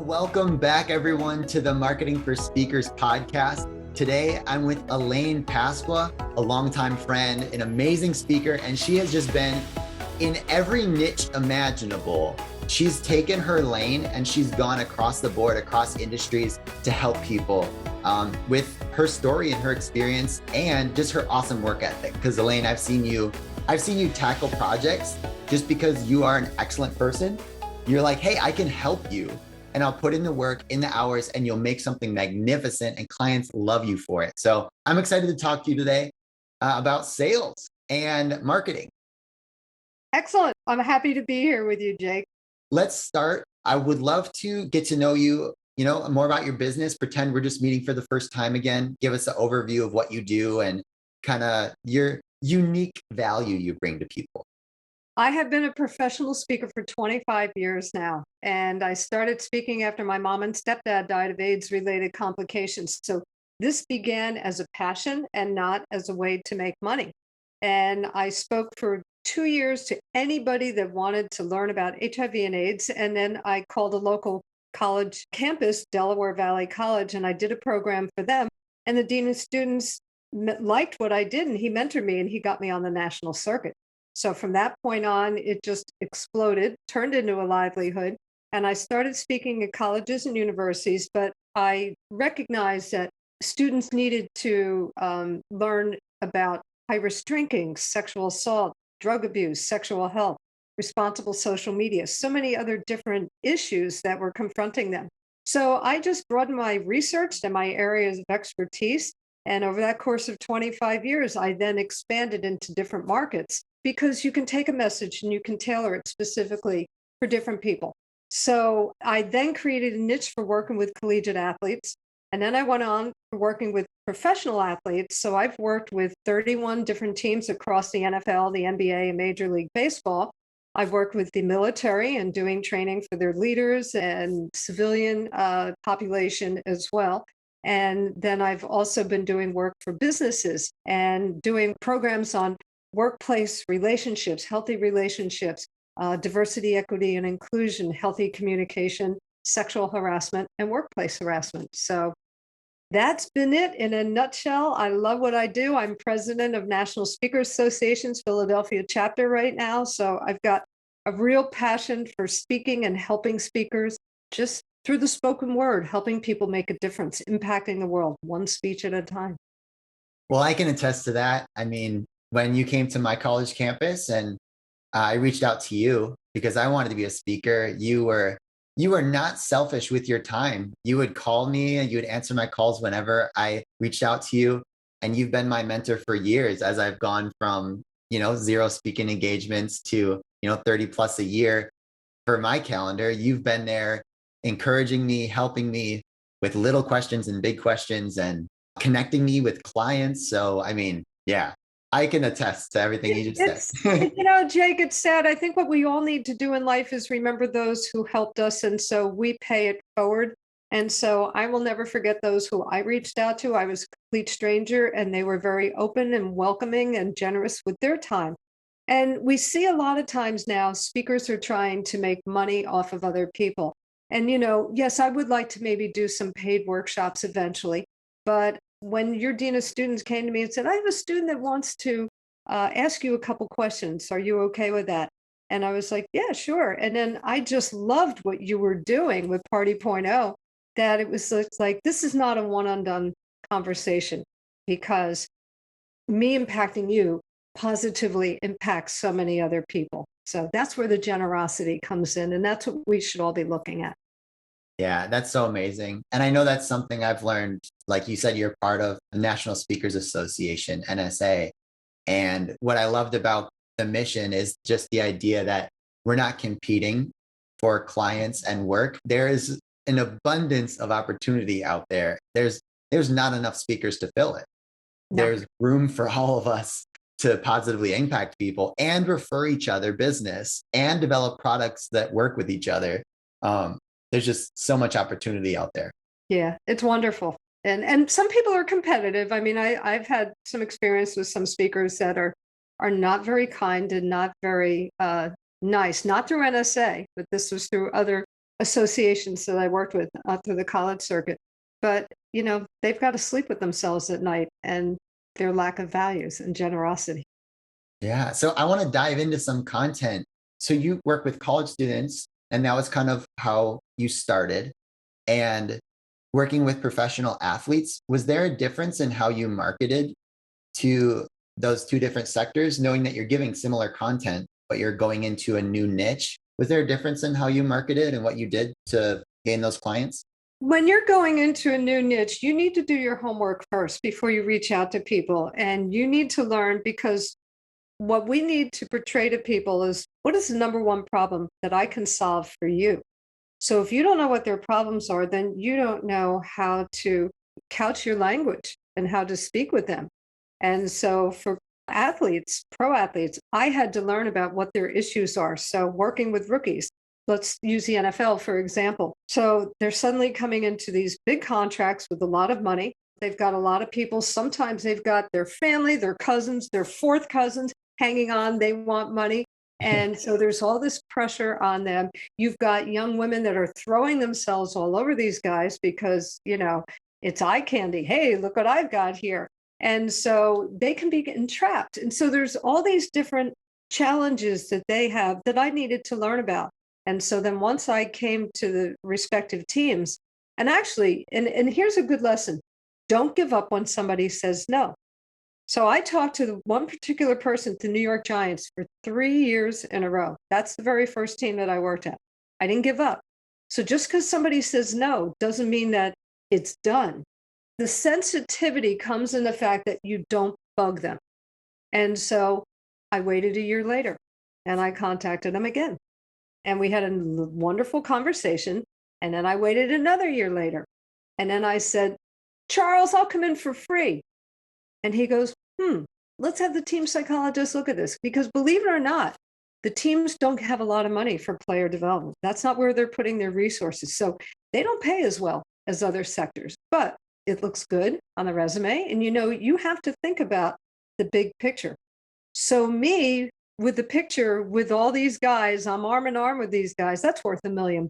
Welcome back, everyone, to the Marketing for Speakers podcast. Today, I'm with Elaine Pasqua, a longtime friend, an amazing speaker, and she has just been in every niche imaginable. She's taken her lane and she's gone across the board, across industries to help people with her story and her experience and just her awesome work ethic. Because Elaine, I've seen you tackle projects just because you are an excellent person. You're like, hey, I can help you. And I'll put in the work, in the hours, and you'll make something magnificent, and clients love you for it. So I'm excited to talk to you today about sales and marketing. Excellent. I'm happy to be here with you, Jake. Let's start. I would love to get to know you, more about your business. Pretend we're just meeting for the first time again. Give us an overview of what you do and kind of your unique value you bring to people. I have been a professional speaker for 25 years now, and I started speaking after my mom and stepdad died of AIDS-related complications. So this began as a passion and not as a way to make money. And I spoke for 2 years to anybody that wanted to learn about HIV and AIDS. And then I called a local college campus, Delaware Valley College, and I did a program for them. And the dean of students liked what I did, and he mentored me, and he got me on the national circuit. So from that point on, it just exploded, turned into a livelihood. And I started speaking at colleges and universities, but I recognized that students needed to learn about high-risk drinking, sexual assault, drug abuse, sexual health, responsible social media, so many other different issues that were confronting them. So I just broadened my research and my areas of expertise. And over that course of 25 years, I then expanded into different markets, because you can take a message and you can tailor it specifically for different people. So I then created a niche for working with collegiate athletes. And then I went on to working with professional athletes. So I've worked with 31 different teams across the NFL, the NBA, and Major League Baseball. I've worked with the military and doing training for their leaders and civilian population as well. And then I've also been doing work for businesses and doing programs on workplace relationships, healthy relationships, diversity, equity, and inclusion, healthy communication, sexual harassment, and workplace harassment. So that's been it in a nutshell. I love what I do. I'm president of National Speakers Association's Philadelphia chapter right now. So I've got a real passion for speaking and helping speakers just through the spoken word, helping people make a difference, impacting the world one speech at a time. Well, I can attest to that. I mean, when you came to my college campus and I reached out to you because I wanted to be a speaker, you were not selfish with your time. You would call me and you would answer my calls whenever I reached out to you. And you've been my mentor for years as I've gone from, 0 speaking engagements to, 30 plus a year for my calendar. You've been there encouraging me, helping me with little questions and big questions and connecting me with clients. So, I mean, yeah. I can attest to everything you just said. Jake, it's sad. I think what we all need to do in life is remember those who helped us. And so we pay it forward. And so I will never forget those who I reached out to. I was a complete stranger, and they were very open and welcoming and generous with their time. And we see a lot of times now speakers are trying to make money off of other people. And, yes, I would like to maybe do some paid workshops eventually, but when your dean of students came to me and said, I have a student that wants to ask you a couple questions. Are you okay with that? And I was like, yeah, sure. And then I just loved what you were doing with Party.0, that it was like, this is not a one and done conversation, because me impacting you positively impacts so many other people. So that's where the generosity comes in. And that's what we should all be looking at. Yeah, that's so amazing. And I know that's something I've learned. Like you said, you're part of the National Speakers Association, NSA. And what I loved about the mission is just the idea that we're not competing for clients and work. There is an abundance of opportunity out there. There's not enough speakers to fill it. No. There's room for all of us to positively impact people and refer each other business and develop products that work with each other. There's just so much opportunity out there. Yeah, it's wonderful. And some people are competitive. I mean, I've had some experience with some speakers that are not very kind and not very nice, not through NSA, but this was through other associations that I worked with through the college circuit. But, they've got to sleep with themselves at night and their lack of values and generosity. Yeah. So I want to dive into some content. So you work with college students, and that was kind of how you started. And working with professional athletes, was there a difference in how you marketed to those two different sectors, knowing that you're giving similar content, but you're going into a new niche? Was there a difference in how you marketed and what you did to gain those clients? When you're going into a new niche, you need to do your homework first before you reach out to people. And you need to learn, because what we need to portray to people is, what is the number one problem that I can solve for you? So if you don't know what their problems are, then you don't know how to couch your language and how to speak with them. And so for athletes, pro athletes, I had to learn about what their issues are. So working with rookies, let's use the NFL, for example. So they're suddenly coming into these big contracts with a lot of money. They've got a lot of people. Sometimes they've got their family, their cousins, their fourth cousins hanging on. They want money. And so there's all this pressure on them. You've got young women that are throwing themselves all over these guys because, it's eye candy. Hey, look what I've got here. And so they can be entrapped. And so there's all these different challenges that they have that I needed to learn about. And so then once I came to the respective teams, and actually, and here's a good lesson: don't give up when somebody says no. So I talked to the one particular person at the New York Giants for 3 years in a row. That's the very first team that I worked at. I didn't give up. So just because somebody says no doesn't mean that it's done. The sensitivity comes in the fact that you don't bug them. And so I waited a year later and I contacted them again. And we had a wonderful conversation. And then I waited another year later. And then I said, Charles, I'll come in for free. And he goes, let's have the team psychologist look at this. Because believe it or not, the teams don't have a lot of money for player development. That's not where they're putting their resources. So they don't pay as well as other sectors, but it looks good on the resume. And you have to think about the big picture. So me, with the picture with all these guys, I'm arm in arm with these guys, that's worth $1 million.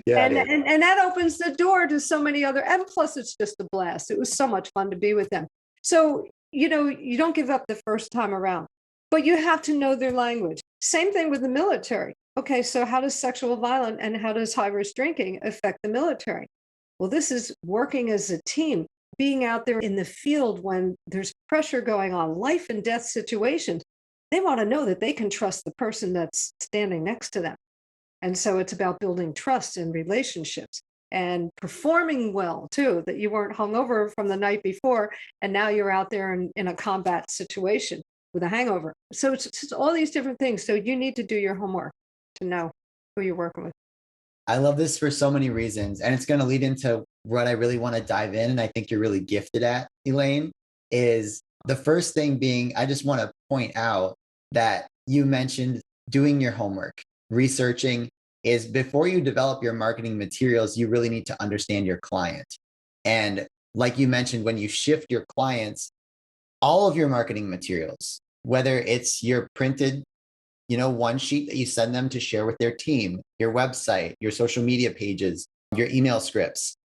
Yeah, And, it is. and and that opens the door to so many other, and plus it's just a blast. It was so much fun to be with them. So, you don't give up the first time around, but you have to know their language. Same thing with the military. Okay, so how does sexual violence and how does high risk drinking affect the military? Well, this is working as a team, being out there in the field when there's pressure going on, life and death situations. They want to know that they can trust the person that's standing next to them. And so it's about building trust in relationships and performing well too, that you weren't hungover from the night before and now you're out there in a combat situation with a hangover. So it's all these different things. So you need to do your homework to know who you're working with. I love this for so many reasons. And it's going to lead into what I really want to dive in. And I think you're really gifted at, Elaine, is the first thing being, I just want to point out that you mentioned doing your homework, researching. Is before you develop your marketing materials, you really need to understand your client. And like you mentioned, when you shift your clients, all of your marketing materials, whether it's your printed, one sheet that you send them to share with their team, your website, your social media pages, your email scripts,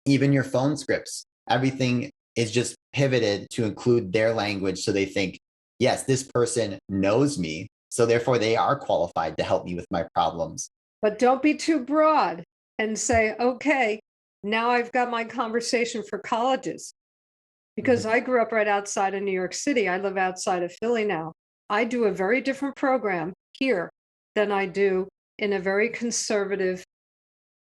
even your phone scripts, everything is just pivoted to include their language. So they think, yes, this person knows me. So therefore they are qualified to help me with my problems. But don't be too broad and say, okay, now I've got my conversation for colleges. Because I grew up right outside of New York City. I live outside of Philly now. I do a very different program here than I do in a very conservative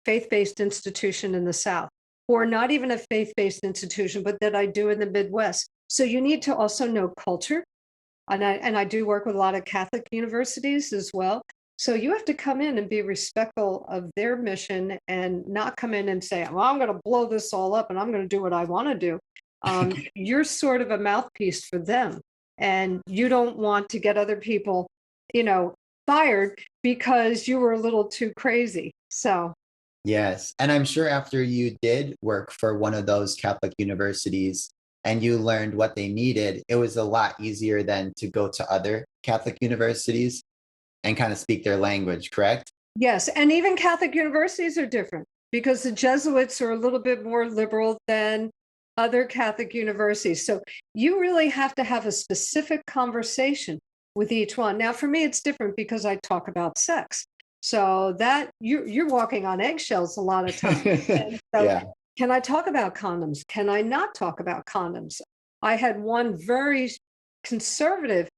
faith-based institution in the South, or not even a faith-based institution, but that I do in the Midwest. So you need to also know culture. And I do work with a lot of Catholic universities as well. So you have to come in and be respectful of their mission and not come in and say, well, I'm going to blow this all up and I'm going to do what I want to do. You're sort of a mouthpiece for them. And you don't want to get other people, fired because you were a little too crazy. So. Yes. And I'm sure after you did work for one of those Catholic universities and you learned what they needed, it was a lot easier than to go to other Catholic universities and kind of speak their language, correct? Yes, and even Catholic universities are different because the Jesuits are a little bit more liberal than other Catholic universities. So you really have to have a specific conversation with each one. Now, for me, it's different because I talk about sex. So that you're walking on eggshells a lot of times. And so Yeah. can I talk about condoms? Can I not talk about condoms? I had one very conservative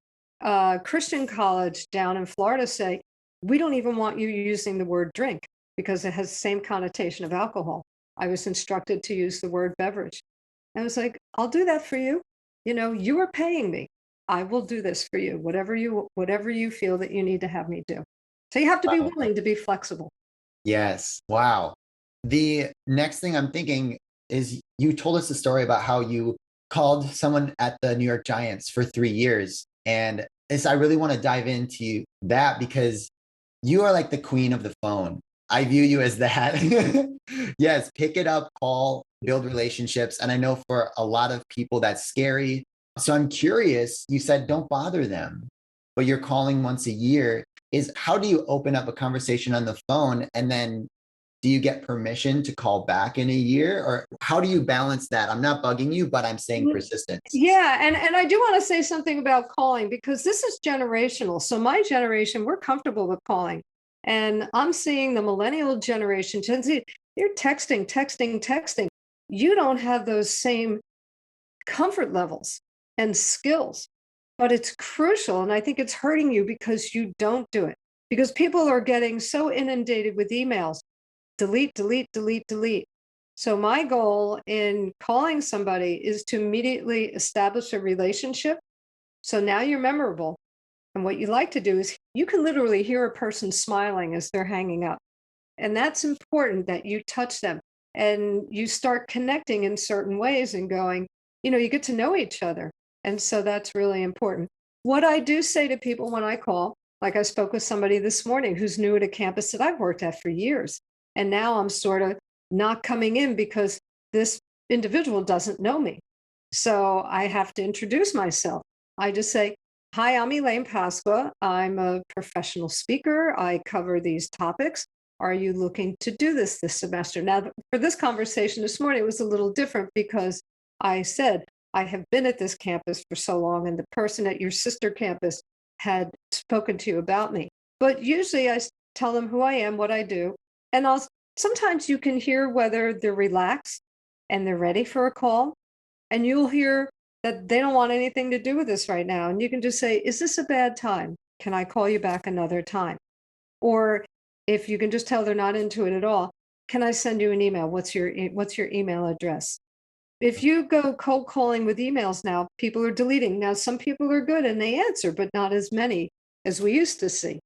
Christian college down in Florida say, we don't even want you using the word drink because it has the same connotation of alcohol. I was instructed to use the word beverage. I was like, I'll do that for you. You know, you are paying me. I will do this for you, whatever you feel that you need to have me do. So you have to be Wow. willing to be flexible. Yes. Wow. The next thing I'm thinking is you told us a story about how you called someone at the New York Giants for 3 years. And I really want to dive into that because you are like the queen of the phone. I view you as that. Yes, pick it up, call, build relationships. And I know for a lot of people that's scary. So I'm curious, you said don't bother them, but you're calling once a year. Is how do you open up a conversation on the phone and then do you get permission to call back in a year or how do you balance that? I'm not bugging you, but I'm saying Mm, persistence. yeah, and I do want to say something about calling because this is generational. So my generation, we're comfortable with calling. And I'm seeing the millennial generation, Gen Z, they're texting, texting, texting. You don't have those same comfort levels and skills, but it's crucial. And I think it's hurting you because you don't do it. Because people are getting so inundated with emails delete, delete, delete, delete. So my goal in calling somebody is to immediately establish a relationship. So now you're memorable. And what you like to do is you can literally hear a person smiling as they're hanging up. And that's important that you touch them and you start connecting in certain ways and going, you get to know each other. And so that's really important. What I do say to people when I call, like I spoke with somebody this morning who's new at a campus that I've worked at for years. And now I'm sort of not coming in because this individual doesn't know me. So I have to introduce myself. I just say, hi, I'm Elaine Pasqua. I'm a professional speaker. I cover these topics. Are you looking to do this semester? Now, for this conversation this morning, it was a little different because I said, I have been at this campus for so long, and the person at your sister campus had spoken to you about me. But usually tell them who I am, what I do, and sometimes you can hear whether they're relaxed and they're ready for a call, and you'll hear that they don't want anything to do with this right now. And you can just say, is this a bad time? Can I call you back another time? Or if you can just tell they're not into it at all, can I send you an email? What's your email address? If you go cold calling with emails now, people are deleting. Now, some people are good and they answer, but not as many as we used to see.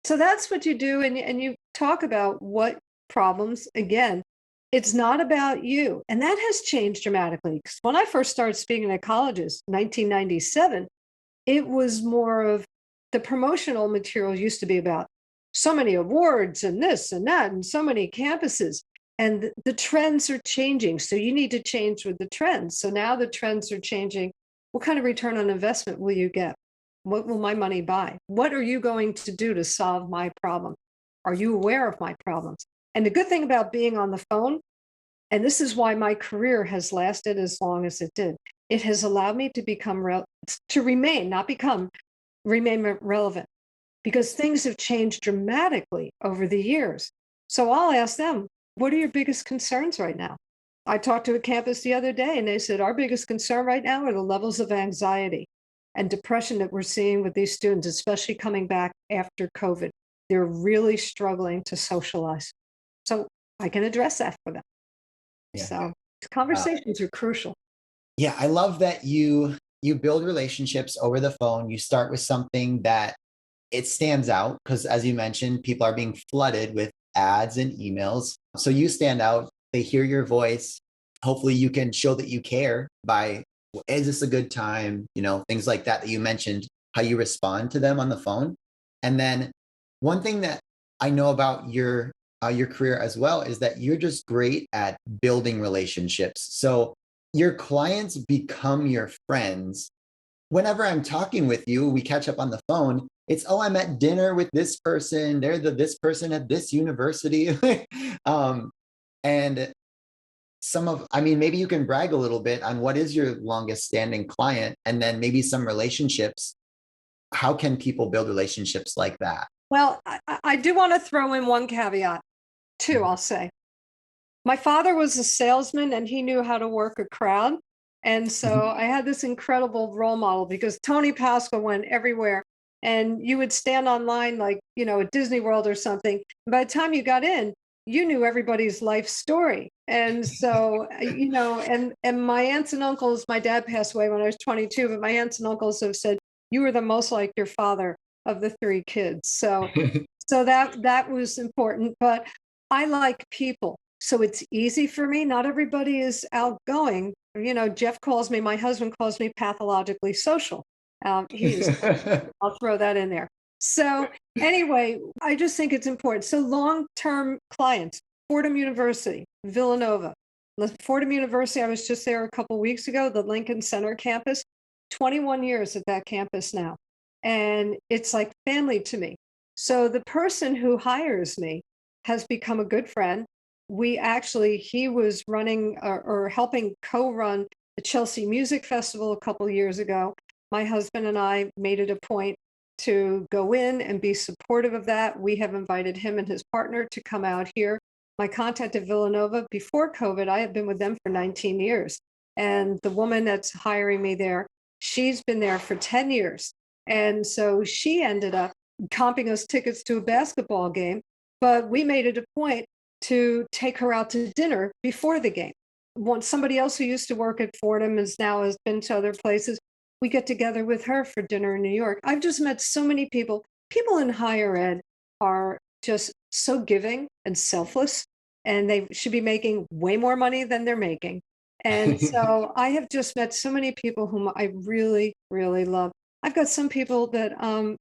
So that's what you do. And you talk about what problems, again, it's not about you. And that has changed dramatically. Because when I first started speaking at colleges, 1997, it was more of the promotional material used to be about so many awards and this and that and so many campuses. And the trends are changing. So you need to change with the trends. So now the trends are changing. What kind of return on investment will you get? What will my money buy? What are you going to do to solve my problem? Are you aware of my problems? And the good thing about being on the phone, and this is why my career has lasted as long as it did, it has allowed me to to remain, not become, remain relevant because things have changed dramatically over the years. So I'll ask them, what are your biggest concerns right now? I talked to a campus the other day and they said, our biggest concern right now are the levels of anxiety and depression that we're seeing with these students, especially coming back after COVID. They're really struggling to socialize. So I can address that for them. Yeah. So Wow. conversations are crucial. Yeah, I love that you build relationships over the phone. You start with something that it stands out because as you mentioned, people are being flooded with ads and emails. So you stand out, they hear your voice. Hopefully you can show that you care by is this a good time? Things like that you mentioned, how you respond to them on the phone. And then one thing that I know about your career as well is that you're just great at building relationships. So your clients become your friends whenever I'm talking with you, we catch up on the phone. It's, oh, I'm at dinner with this person. They're this person at this university. um, and I mean, maybe you can brag a little bit on what is your longest standing client, and then maybe some relationships. How can people build relationships like that? Well, I do want to throw in one caveat, too, I'll say. My father was a salesman and he knew how to work a crowd. And so I had this incredible role model because Tony Pasqua went everywhere. And you would stand online, like, at Disney World or something. And by the time you got in, you knew everybody's life story. And so, and my aunts and uncles, my dad passed away when I was 22, but my aunts and uncles have said, you were the most like your father of the three kids. So that was important. But I like people. So it's easy for me. Not everybody is outgoing. Jeff calls me, my husband calls me pathologically social. He's, I'll throw that in there. So anyway, I just think it's important. So long-term clients, Fordham University, Villanova. Fordham University, I was just there a couple of weeks ago, the Lincoln Center campus, 21 years at that campus now. And it's like family to me. So the person who hires me has become a good friend. He was running or helping co-run the Chelsea Music Festival a couple of years ago. My husband and I made it a point to go in and be supportive of that. We have invited him and his partner to come out here. My contact at Villanova, before COVID, I have been with them for 19 years. And the woman that's hiring me there, she's been there for 10 years. And so she ended up comping us tickets to a basketball game, but we made it a point to take her out to dinner before the game. Somebody else who used to work at Fordham has been to other places. We get together with her for dinner in New York. I've just met so many people. People in higher ed are just so giving and selfless, and they should be making way more money than they're making. And so I have just met so many people whom I really, really love. I've got some people that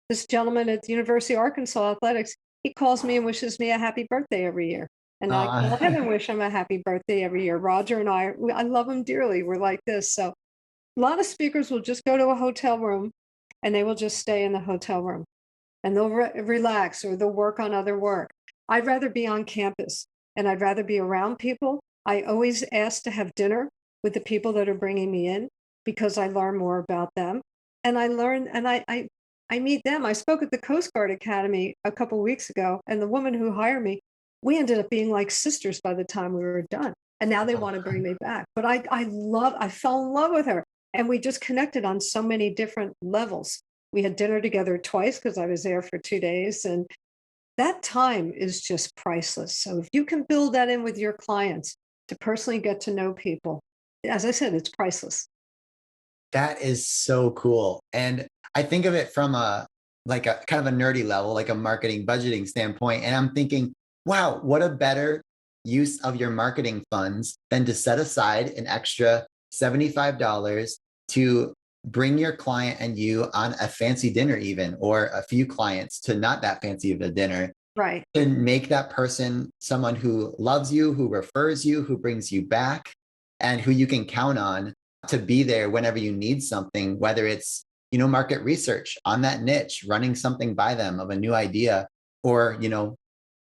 this gentleman at the University of Arkansas Athletics, he calls me and wishes me a happy birthday every year. And I call him and wish him a happy birthday every year. Roger and I love him dearly. We're like this. So a lot of speakers will just go to a hotel room and they will just stay in the hotel room and they'll relax or they'll work on other work. I'd rather be on campus and I'd rather be around people. I always ask to have dinner with the people that are bringing me in because I learn more about them. And I learn and I meet them. I spoke at the Coast Guard Academy a couple of weeks ago, and the woman who hired me, we ended up being like sisters by the time we were done. And now they want to bring me back. But I fell in love with her. And we just connected on so many different levels. We had dinner together twice because I was there for 2 days. And that time is just priceless. So if you can build that in with your clients to personally get to know people, as I said, it's priceless. That is so cool. And I think of it from a kind of a nerdy level, like a marketing budgeting standpoint. And I'm thinking, wow, what a better use of your marketing funds than to set aside an extra $75 to bring your client and you on a fancy dinner, even, or a few clients to not that fancy of a dinner. Right. And make that person someone who loves you, who refers you, who brings you back, and who you can count on to be there whenever you need something, whether it's, market research on that niche, running something by them of a new idea, or,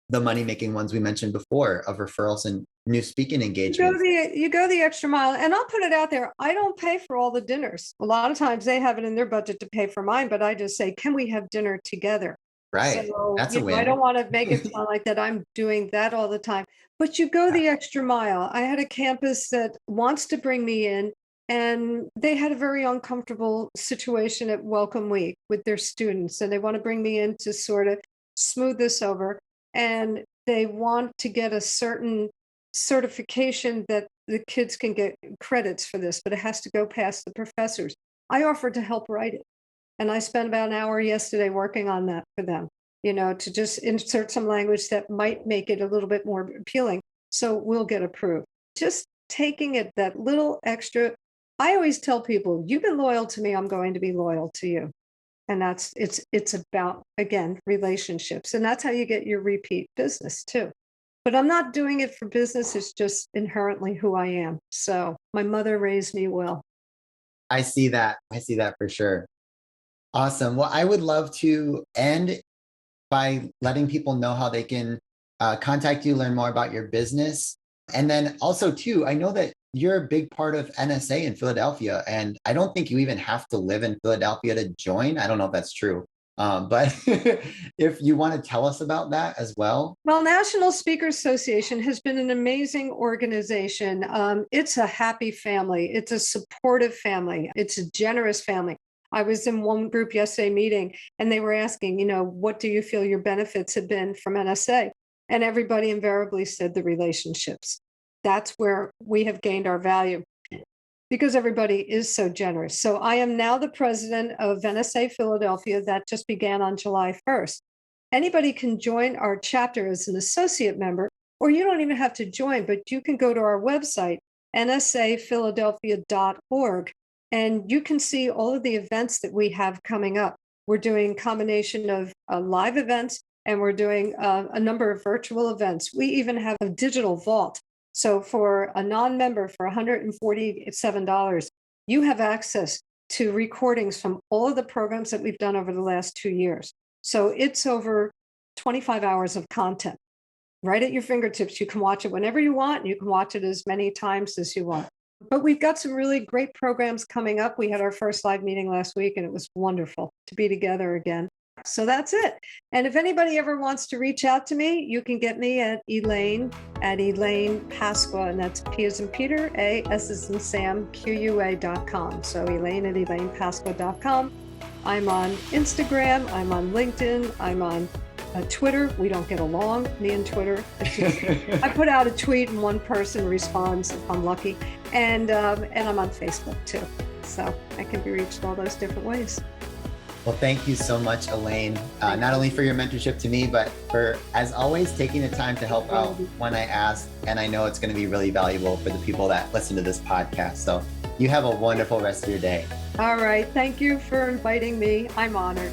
the money-making ones we mentioned before of referrals and new speaking engagements. You go the extra mile. And I'll put it out there. I don't pay for all the dinners. A lot of times they have it in their budget to pay for mine, but I just say, can we have dinner together? Right. So, That's a win. I don't want to make it sound like that I'm doing that all the time, but you go the extra mile. I had a campus that wants to bring me in, and they had a very uncomfortable situation at Welcome Week with their students, and they want to bring me in to sort of smooth this over. And they want to get a certain certification that the kids can get credits for this, but it has to go past the professors. I offered to help write it. And I spent about an hour yesterday working on that for them, to just insert some language that might make it a little bit more appealing. So we'll get approved. Just taking it that little extra. I always tell people, you've been loyal to me, I'm going to be loyal to you. And it's about, again, relationships. And that's how you get your repeat business too. But I'm not doing it for business. It's just inherently who I am. So my mother raised me well. I see that. I see that for sure. Awesome. Well, I would love to end by letting people know how they can contact you, learn more about your business. And then also, too, I know that you're a big part of NSA in Philadelphia, and I don't think you even have to live in Philadelphia to join. I don't know if that's true. But if you want to tell us about that as well. Well, National Speakers Association has been an amazing organization. It's a happy family. It's a supportive family. It's a generous family. I was in one group yesterday meeting, and they were asking, what do you feel your benefits have been from NSA? And everybody invariably said the relationships. That's where we have gained our value because everybody is so generous. So I am now the president of NSA Philadelphia. That just began on July 1st. Anybody can join our chapter as an associate member, or you don't even have to join, but you can go to our website, nsaphiladelphia.org, and you can see all of the events that we have coming up. We're doing a combination of live events, and we're doing a number of virtual events. We even have a digital vault. So for a non-member for $147, you have access to recordings from all of the programs that we've done over the last 2 years. So it's over 25 hours of content right at your fingertips. You can watch it whenever you want, and you can watch it as many times as you want. But we've got some really great programs coming up. We had our first live meeting last week, and it was wonderful to be together again. So that's it. And if anybody ever wants to reach out to me, you can get me at Elaine Pasqua, and that's P as in Peter, A, S as in Sam, QUA.com. So Elaine at ElainePasqua.com. I'm on Instagram, I'm on LinkedIn, I'm on Twitter. We don't get along, me and Twitter. I put out a tweet and one person responds if I'm lucky. And I'm on Facebook too. So I can be reached all those different ways. Well, thank you so much, Elaine, not only for your mentorship to me, but for, as always, taking the time to help out when I ask. And I know it's going to be really valuable for the people that listen to this podcast. So you have a wonderful rest of your day. All right. Thank you for inviting me. I'm honored.